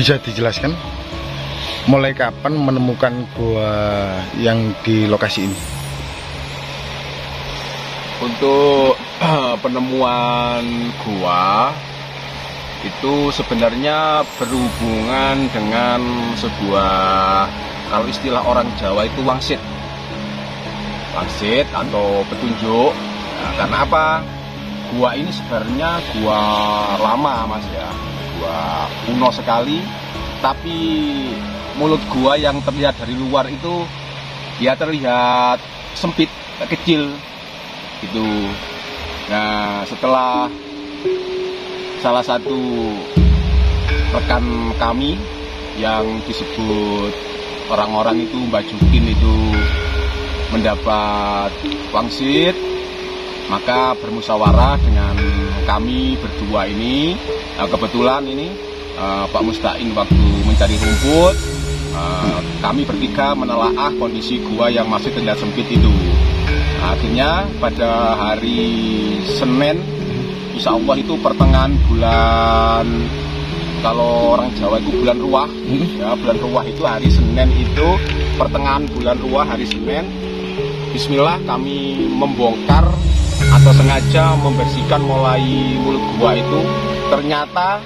Bisa dijelaskan mulai kapan menemukan gua yang di lokasi ini? Untuk penemuan gua itu sebenarnya berhubungan dengan sebuah, kalau istilah orang Jawa itu wangsit atau petunjuk. Nah, karena apa? Gua ini sebenarnya gua lama mas ya, gua kuno sekali, tapi mulut gua yang terlihat dari luar itu ya terlihat sempit, kecil gitu. Nah, setelah salah satu rekan kami yang disebut orang-orang itu Mbak Jukin itu mendapat wangsit, maka bermusyawarah dengan kami berdua ini. Kebetulan ini Pak Mustain waktu mencari rumput, kami bertiga menelaah kondisi gua yang masih terlihat sempit itu. Akhirnya pada hari Senin, insya Allah itu pertengahan bulan, kalau orang Jawa itu bulan Ruah, ya bulan Ruah itu hari Senin itu pertengahan bulan Ruah hari Senin. Bismillah kami membongkar atau sengaja membersihkan mulai mulut gua itu. Ternyata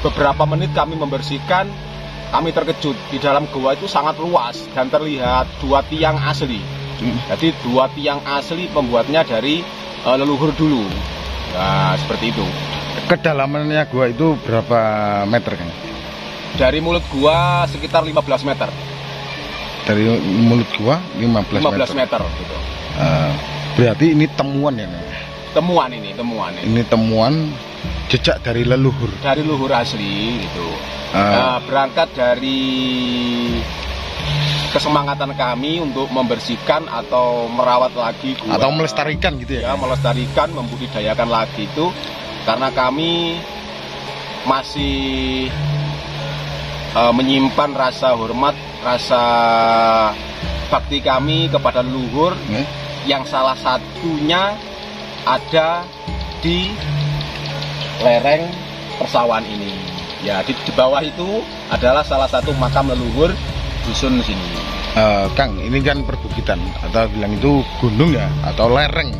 beberapa menit kami membersihkan, kami terkejut di dalam gua itu sangat luas dan terlihat dua tiang asli. Jadi dua tiang asli pembuatnya dari leluhur dulu. Nah, seperti itu. Kedalamannya gua itu berapa meter kan? Dari mulut gua sekitar 15 meter. Dari mulut gua 15 meter gitu. Berarti ini temuan ya? Temuan. Ini temuan jejak dari leluhur. Dari leluhur asli gitu. Berangkat dari kesemangatan kami untuk membersihkan atau merawat lagi gua, atau melestarikan gitu ya? Ya, melestarikan, membudidayakan lagi itu karena kami masih menyimpan rasa hormat, rasa bakti kami kepada leluhur, yang salah satunya ada di lereng persawahan ini. Ya, di bawah itu adalah salah satu makam leluhur dusun sini. Kang, ini kan perbukitan atau bilang itu gunung ya atau lereng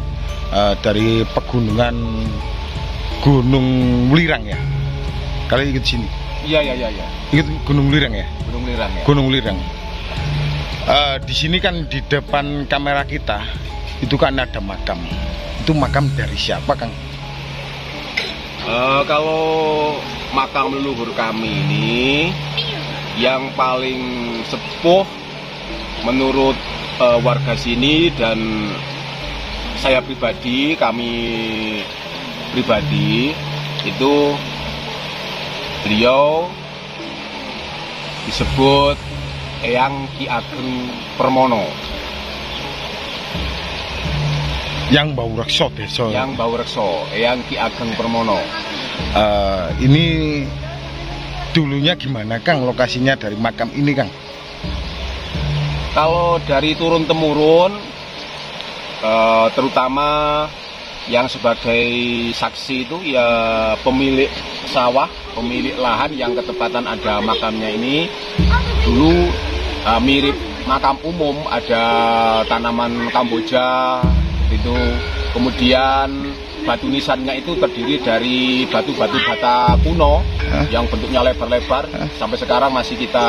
dari pegunungan Gunung Lirang ya. Kalian ikut sini? Iya. Ikut Gunung Lirang ya? Gunung Lirang ya. Gunung Lirang. Di sini kan di depan kamera kita itu kan ada makam. Itu makam dari siapa, Kang? Kalau makam leluhur kami ini yang paling sepuh menurut warga sini dan saya pribadi, kami pribadi itu beliau disebut Eyang Ki Ageng Permono. Yang Bau Rekso desa. Yang Bau Rekso, Eyang Ki Ageng Permono. Ini dulunya gimana Kang lokasinya dari makam ini Kang? Kalau dari turun temurun, terutama yang sebagai saksi itu ya pemilik sawah, pemilik lahan yang ketepatan ada makamnya ini dulu mirip makam umum, ada tanaman kamboja itu, kemudian batu nisannya itu terdiri dari batu-batu bata kuno yang bentuknya lebar-lebar, sampai sekarang masih kita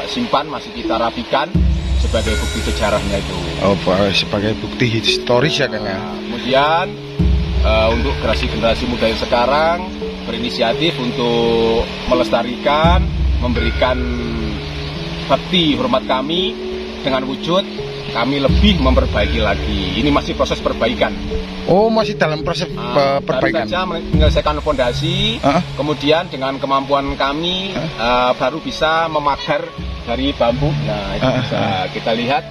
simpan, masih kita rapikan sebagai bukti sejarahnya itu. Oh, sebagai bukti historis ya Kang ya. Kemudian untuk generasi muda yang sekarang berinisiatif untuk melestarikan, memberikan bakti hormat kami dengan wujud kami lebih memperbaiki lagi. Ini masih proses perbaikan. Oh, masih dalam proses perbaikan. Baru saja menyelesaikan fondasi, kemudian dengan kemampuan kami baru bisa memagar dari bambu. Nah, itu bisa kita lihat.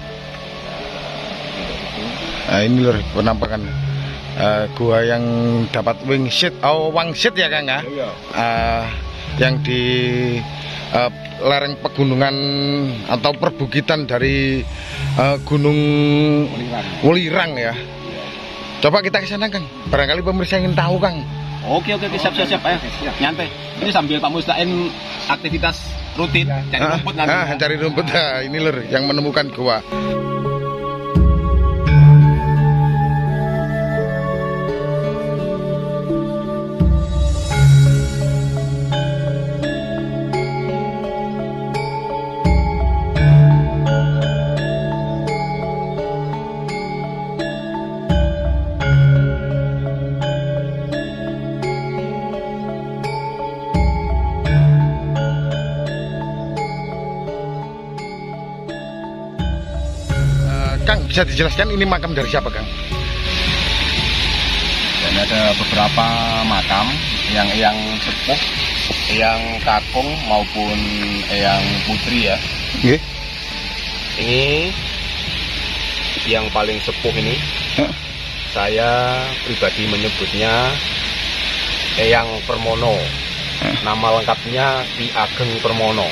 Nah, ini loh penampakan gua yang dapat wangsit ya Kang ya. Yang di lereng pegunungan atau perbukitan dari Gunung Welirang ya. Coba kita ke sana Kang. Barangkali pemirsa ingin tahu Kang. Oke, siap. Ayo, nyantai. Ini sambil Pak Mustain aktivitas rutin, cari rumput nanti. Cari rumput. Ini lur, yang menemukan gua. Kang, bisa dijelaskan ini makam dari siapa, Kang? Dan ada beberapa makam yang sepuh, yang kakung maupun yang putri ya. Nggih. Ini yang paling sepuh ini. Saya pribadi menyebutnya Eyang Permono. Nama lengkapnya Ki Ageng Permono.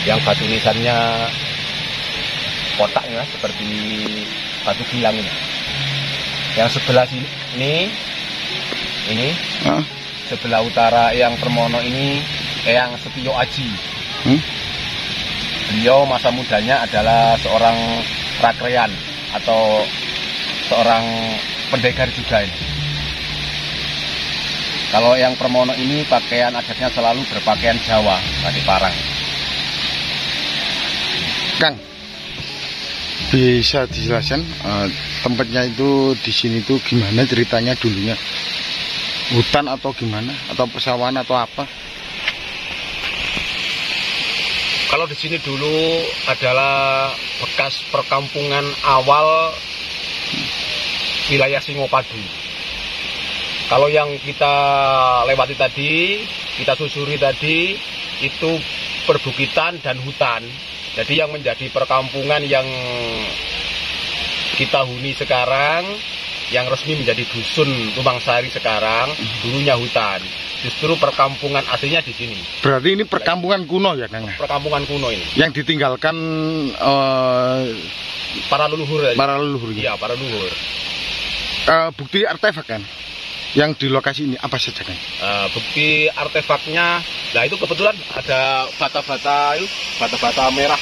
Yang batu nisannya kotak ya, seperti batu gilang ini. Yang sebelah sini ini sebelah utara Eyang Permono ini Eyang Setio Aji. Beliau masa mudanya adalah seorang rakrean atau seorang pendekar juga ini. Kalau Eyang Permono ini pakaian adatnya selalu berpakaian Jawa, batik parang. Kang, bisa dijelaskan tempatnya itu di sini tuh gimana ceritanya dulunya? Hutan atau gimana? Atau persawahan atau apa? Kalau di sini dulu adalah bekas perkampungan awal wilayah Singopadu. Kalau yang kita lewati tadi, kita susuri tadi, itu perbukitan dan hutan. Jadi yang menjadi perkampungan yang kita huni sekarang, yang resmi menjadi dusun Tumangsari sekarang, dulunya hutan. Justru perkampungan aslinya di sini. Berarti ini perkampungan kuno ya, Kang? Perkampungan kuno ini. Yang ditinggalkan para leluhur. Para leluhur. Iya, para leluhur. Bukti artefak kan? Yang di lokasi ini apa saja, Kang? Bukti artefaknya, nah itu kebetulan ada bata-bata merah.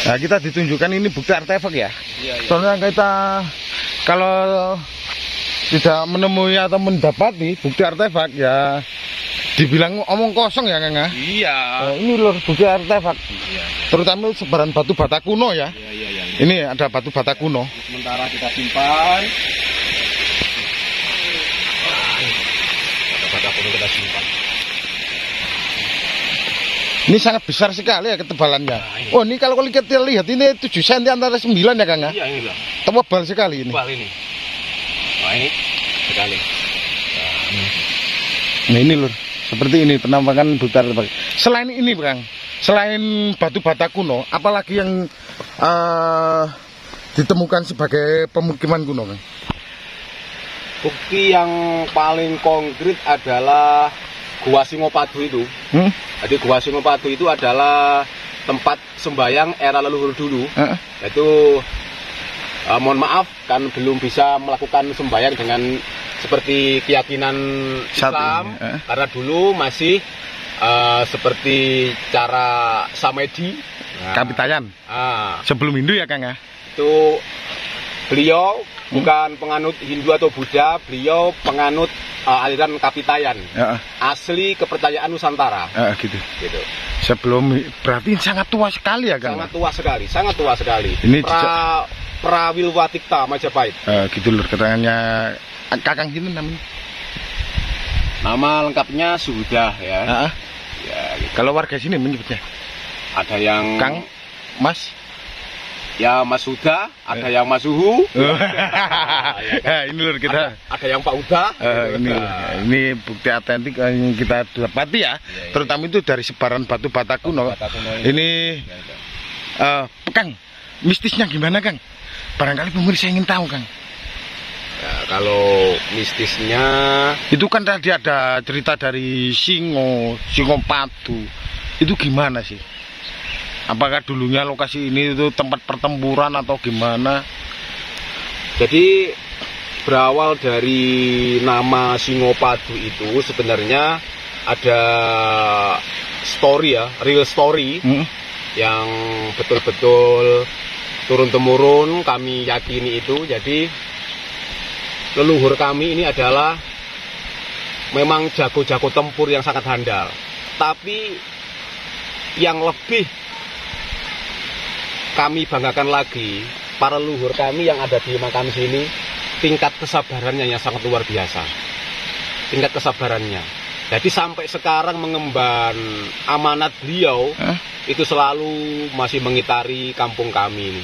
Nah, kita ditunjukkan ini bukti artefak ya. Iya. Soalnya kita kalau tidak menemui atau mendapati bukti artefak ya dibilang omong kosong ya, Kang? Iya. Ini lur bukti artefak. Iya. Terutama sebaran batu bata kuno ya. Iya. Ini ada batu bata kuno. Sementara kita simpan. Bata kuno kita simpan. Ini sangat besar sekali ya ketebalannya. Nah, Oh, ini kalau kita lihat ini 7 cm antara 9 ya, Kang? Iya, ini loh. Tebal sekali ini. Tebal ini. Nah, ini sekali. Nah, ini lur. Seperti ini penampakan bukti artefak. Selain ini, Kang, selain batu bata kuno, apalagi yang ditemukan sebagai pemukiman kuno, Kang? Bukti yang paling konkret adalah Gua Singopadu itu. Jadi Gua Singopadu itu adalah tempat sembayang era leluhur dulu. Itu mohon maaf kan belum bisa melakukan sembayang dengan seperti keyakinan Islam karena dulu masih seperti cara Samedi. Kapitayan. Sebelum Hindu ya, Kang ya? Itu beliau bukan penganut Hindu atau Buddha, beliau penganut aliran Kapitayan. Asli kepercayaan Nusantara. Gitu. Sebelum berarti sangat tua sekali ya, Kang? Sangat tua sekali. Ini Prawilwatikta Majapahit. Gitu lur, keterangannya Kakang gini namanya. Nama lengkapnya Sudah ya. Ya gitu. Kalau warga sini menyebutnya? Ada yang Kang, Mas. Ya Mas Sudah, ada yang Mas Suhu. Ini lur kita. Ada yang Pak Uda. Ini bukti autentik yang kita dapati ya. Terutama itu dari sebaran batu bata kuno. Ini Kang, mistisnya gimana, Kang? Barangkali pemirsa ingin tahu, Kang. Ya, kalau mistisnya itu kan tadi ada cerita dari Singopadu. Itu gimana sih? Apakah dulunya lokasi ini itu tempat pertempuran atau gimana? Jadi berawal dari nama Singopadu itu sebenarnya ada story ya, real story yang betul-betul turun-temurun kami yakini itu. Jadi leluhur kami ini adalah memang jago-jago tempur yang sangat handal. Tapi yang lebih kami banggakan lagi, para leluhur kami yang ada di makam sini, tingkat kesabarannya yang sangat luar biasa. Tingkat kesabarannya. Jadi sampai sekarang mengemban amanat beliau, itu selalu masih mengitari kampung kami ini.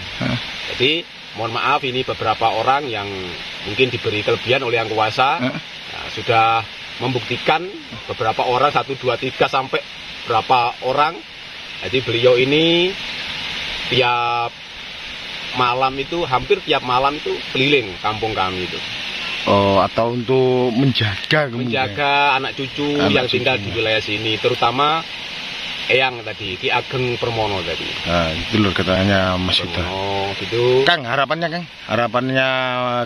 Jadi mohon maaf, ini beberapa orang yang mungkin diberi kelebihan oleh yang kuasa, sudah membuktikan beberapa orang, 1, 2, 3 sampai berapa orang. Jadi beliau ini tiap malam itu, hampir tiap malam itu keliling kampung kami itu. Oh, atau untuk menjaga anak cucu yang tinggal di wilayah sini, terutama Eyang tadi, Ki Ageng Permono tadi. Nah, itu loh katanya Mas Huda. Gitu. Kang, harapannya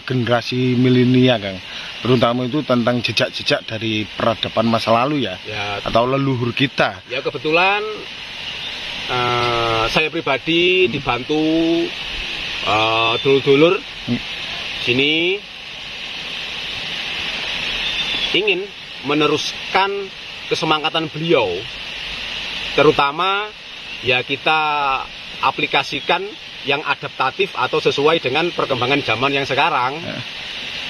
generasi milenial, Kang, terutama itu tentang jejak-jejak dari peradaban masa lalu ya, atau leluhur kita. Ya kebetulan saya pribadi dibantu dulur-dulur sini ingin meneruskan kesemangatan beliau, terutama ya kita aplikasikan yang adaptatif atau sesuai dengan perkembangan zaman yang sekarang.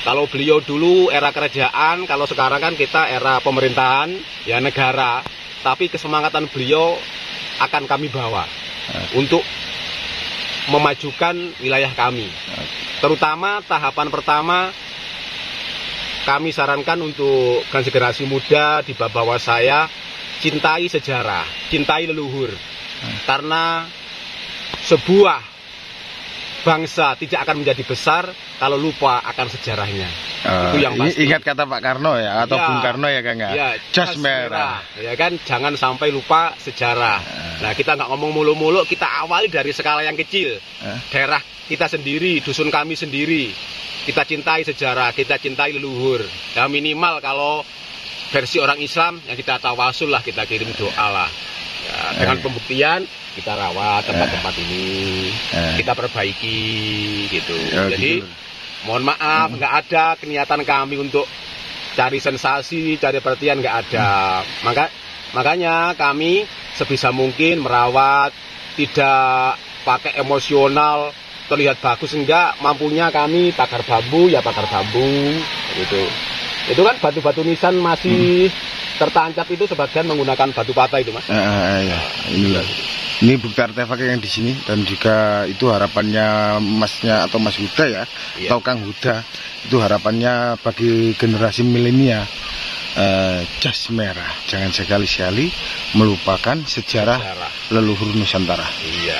Kalau beliau dulu era kerajaan, kalau sekarang kan kita era pemerintahan ya negara, tapi kesemangatan beliau akan kami bawa untuk memajukan wilayah kami. Terutama tahapan pertama, kami sarankan untuk generasi muda di bawah saya, cintai sejarah, cintai leluhur. Karena sebuah bangsa tidak akan menjadi besar kalau lupa akan sejarahnya. Itu yang pasti. Ingat kata Pak Karno ya, atau Bung Karno ya, Kang ya. Jas merah. Ya kan, jangan sampai lupa sejarah. Nah, kita nggak ngomong mulu-mulu, kita awali dari skala yang kecil. Daerah kita sendiri, dusun kami sendiri. Kita cintai sejarah, kita cintai leluhur. Ya minimal kalau versi orang Islam yang kita tawasul lah, kita kirim doa lah. Ya, dengan pembuktian kita rawat tempat-tempat ini, kita perbaiki gitu. Jadi mohon maaf, nggak ada niatan kami untuk cari sensasi, cari perhatian, nggak ada. Makanya kami sebisa mungkin merawat, tidak pakai emosional, terlihat bagus enggak, mampunya kami bakar bambu ya bakar bambu gitu. Itu kan batu-batu nisan masih tertancap itu sebagian menggunakan batu patah itu, Mas. Ya. Ini bukti artefak yang di sini, dan juga itu harapannya Masnya atau Mas Huda ya, atau Kang Huda, itu harapannya bagi generasi milenial, jas merah, jangan sekali-sekali melupakan sejarah leluhur Nusantara. Iya.